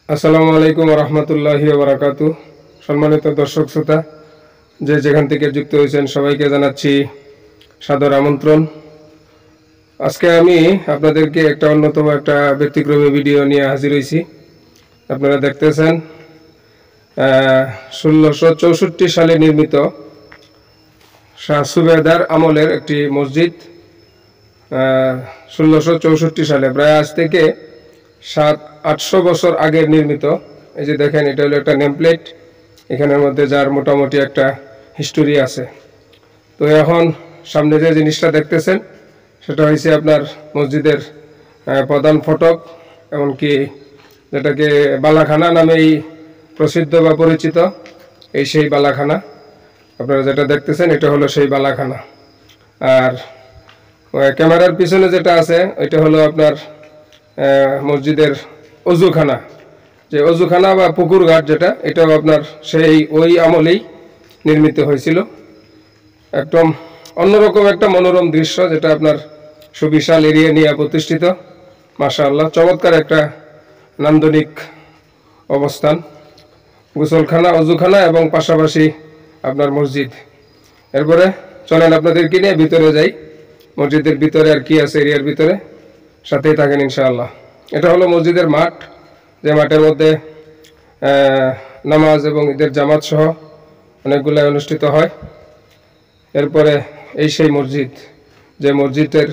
আসসালামু আলাইকুম ওয়া রাহমাতুল্লাহি ওয়া বারাকাতুহু। সম্মানিত দর্শক শ্রোতা, যে যেখান থেকে যুক্ত হয়েছেন সবাইকে জানাচ্ছি সাদর আমন্ত্রণ। আজকে আমি আপনাদেরকে একটা অন্যতম একটা ব্যতিক্রমী ভিডিও নিয়ে হাজির হয়েছি। আপনারা দেখতেছেন 1664 সালে নির্মিত শাহ সুবেদার আমলের একটি মসজিদ। 1664 সালে, প্রায় আজ থেকে 700-800 বছর আগের নির্মিত। এই যে দেখেন, এটা হলো একটা নেমপ্লেট, এখানের মধ্যে যার মোটামুটি একটা হিস্টোরি আছে। তো এখন সামনে যে জিনিসটা দেখতেছেন সেটা হয়েছে আপনার মসজিদের প্রধান ফটক, এমনকি যেটাকে বালাখানা নামেই প্রসিদ্ধ বা পরিচিত, এই সেই বালাখানা। আপনারা যেটা দেখতেছেন এটা হলো সেই বালাখানা। আর ক্যামেরার পিছনে যেটা আছে এটা হলো আপনার মসজিদের অজুখানা। যে অজুখানা বা পুকুর ঘাট যেটা, এটাও আপনার সেই ওই আমলেই নির্মিত হয়েছিল। একদম অন্যরকম একটা মনোরম দৃশ্য, যেটা আপনার সুবিশাল এরিয়া নিয়ে প্রতিষ্ঠিত। মাশাআল্লাহ, চমৎকার একটা নান্দনিক অবস্থান। গোসলখানা, অজুখানা এবং পাশাপাশি আপনার মসজিদ। এরপরে চলেন আপনাদেরকে নিয়ে ভিতরে যাই। মসজিদের ভিতরে আর কি আছে এরিয়ার ভিতরে, সাথেই থাকেন ইনশাআল্লাহ। এটা হলো মসজিদের মাঠ, যে মাঠের মধ্যে নামাজ এবং ঈদের জামাত সহ অনেকগুলো অনুষ্ঠিত হয়। এরপরে এই সেই মসজিদ, যে মসজিদের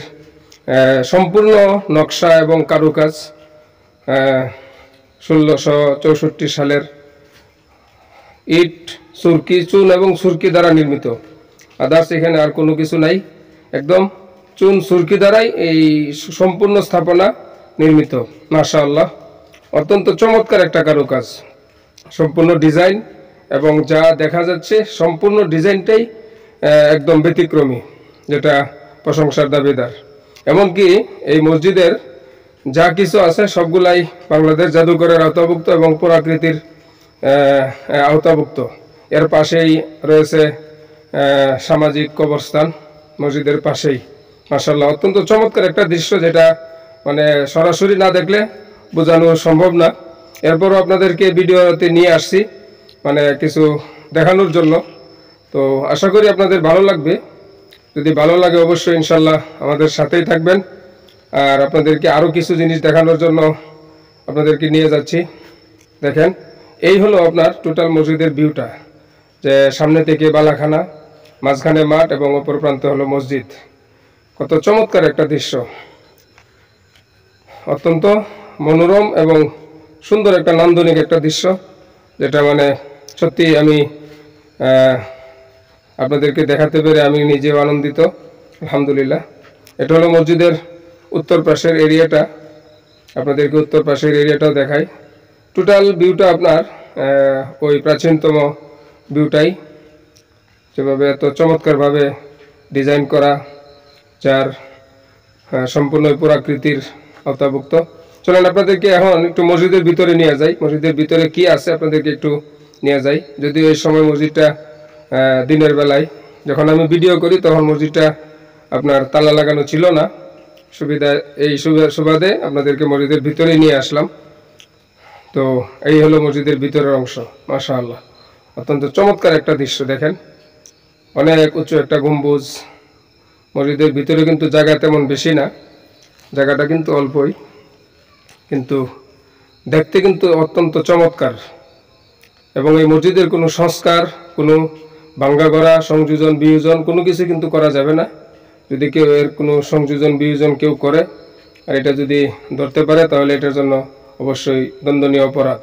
সম্পূর্ণ নকশা এবং কারুকাজ 1664 সালের ইট, সুরকি, চুন এবং সুরকি দ্বারা নির্মিত। আদার্স এখানে আর কোনো কিছু নাই, একদম চুন সুরকি দ্বারাই এই সম্পূর্ণ স্থাপনা নির্মিত। মাশাআল্লাহ, অত্যন্ত চমৎকার একটা কারুকাজ, সম্পূর্ণ ডিজাইন, এবং যা দেখা যাচ্ছে সম্পূর্ণ ডিজাইনটাই একদম ব্যতিক্রমী, যেটা প্রশংসার দাবিদার। এমনকি এই মসজিদের যা কিছু আছে সবগুলাই বাংলাদেশ জাদুঘরের আওতাভুক্ত এবং পুরাকৃতির আওতাভুক্ত। এর পাশেই রয়েছে সামাজিক কবরস্থান, মসজিদের পাশেই। মাশাআল্লাহ, অত্যন্ত চমৎকার একটা দৃশ্য, যেটা মানে সরাসরি না দেখলে বোঝানো সম্ভব না। এরপরও আপনাদেরকে ভিডিওতে নিয়ে আসছি, মানে কিছু দেখানোর জন্য। তো আশা করি আপনাদের ভালো লাগবে। যদি ভালো লাগে অবশ্যই ইনশাল্লাহ আমাদের সাথেই থাকবেন। আর আপনাদেরকে আরও কিছু জিনিস দেখানোর জন্য আপনাদেরকে নিয়ে যাচ্ছি। দেখেন, এই হলো আপনার টোটাল মসজিদের ভিউটা, যে সামনে থেকে বালাখানা, মাঝখানে মাঠ এবং অপর প্রান্তে হলো মসজিদ। কত চমৎকার একটা দৃশ্য, অত্যন্ত মনোরম এবং সুন্দর একটা নান্দনিক একটা দৃশ্য, যেটা মানে সত্যি আমি আপনাদেরকে দেখাতে পেরে আমি নিজেও আনন্দিত, আলহামদুলিল্লাহ। এটা হলো মসজিদের উত্তর পাশের এরিয়াটা, আপনাদেরকে উত্তর পাশের এরিয়াটাও দেখাই। টোটাল ভিউটা আপনার ওই প্রাচীনতম ভিউটাই, যেভাবে এত চমৎকারভাবে ডিজাইন করা, যার সম্পূর্ণ পুরাকৃতির আওতাভুক্ত। চলেন আপনাদেরকে এখন একটু মসজিদের ভিতরে নিয়ে যাই। মসজিদের ভিতরে কি আছে আপনাদেরকে একটু নিয়ে যাই। যদিও এই সময় মসজিদটা দিনের বেলায়, যখন আমি ভিডিও করি তখন মসজিদটা আপনার তালা লাগানো ছিল না, সুবাদে আপনাদেরকে মসজিদের ভিতরে নিয়ে আসলাম। তো এই হলো মসজিদের ভিতরের অংশ। মাশাআল্লাহ, অত্যন্ত চমৎকার একটা দৃশ্য। দেখেন, অনেক উঁচু একটা গম্বুজ। মসজিদের ভিতরে কিন্তু জায়গা তেমন বেশি না, জায়গাটা কিন্তু অল্পই, কিন্তু দেখতে কিন্তু অত্যন্ত চমৎকার। এবং এই মসজিদের কোনো সংস্কার, কোনো ভাঙ্গা গড়া, সংযোজন বিয়োজন কোনো কিছু কিন্তু করা যাবে না। যদি কেউ এর কোনো সংযোজন বিয়োজন কেউ করে আর এটা যদি ধরতে পারে, তাহলে এটার জন্য অবশ্যই দণ্ডনীয় অপরাধ।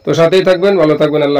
তো সাথেই থাকবেন, ভালো থাকবেন। আল্লাহ।